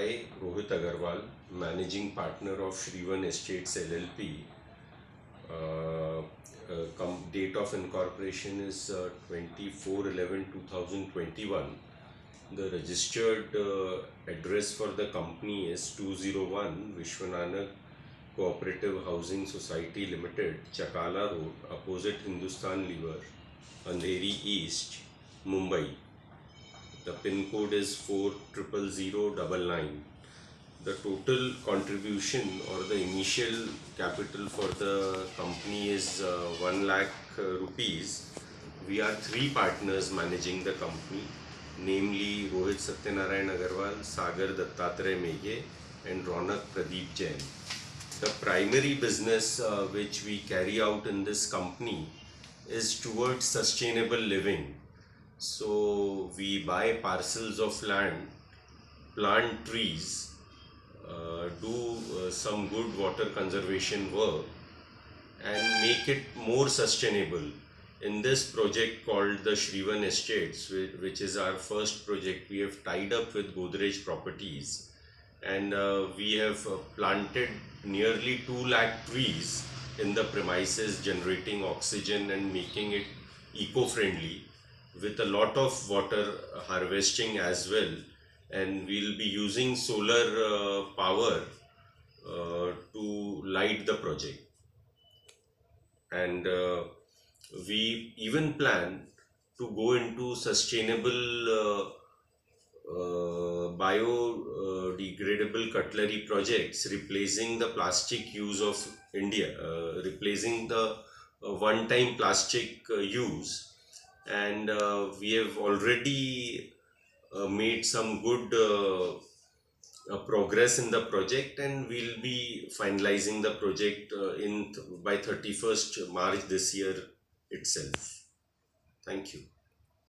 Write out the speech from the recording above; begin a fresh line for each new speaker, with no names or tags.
I, Rohit Agarwal, Managing Partner of Shrivan Estates LLP. Date of incorporation is 24/11/2021. The registered address for the company is 201 Vishwananak Cooperative Housing Society Limited, Chakala Road, opposite Hindustan Lever, Andheri East, Mumbai. The pin code is 400099. The total contribution or the initial capital for the company is 1 lakh rupees. We are 3 partners managing the company, namely Rohit Satyanarayan Agarwal, Sagar Dattatray Meghe, and Ronak Pradeep Jain. The primary business which we carry out in this company is towards sustainable living. So we buy parcels of land, plant trees, do some good water conservation work, and make it more sustainable. In this project called the Shrivan Estates, which is our first project, we have tied up with Godrej Properties, and we have planted nearly 2 lakh trees in the premises, generating oxygen and making it eco-friendly, with a lot of water harvesting as well. And we'll be using solar power to light the project. And we even plan to go into sustainable biodegradable cutlery projects, replacing the plastic use of India, replacing the one-time plastic use. And we have already made some good progress in the project, and we'll be finalizing the project by 31st March this year itself. Thank you.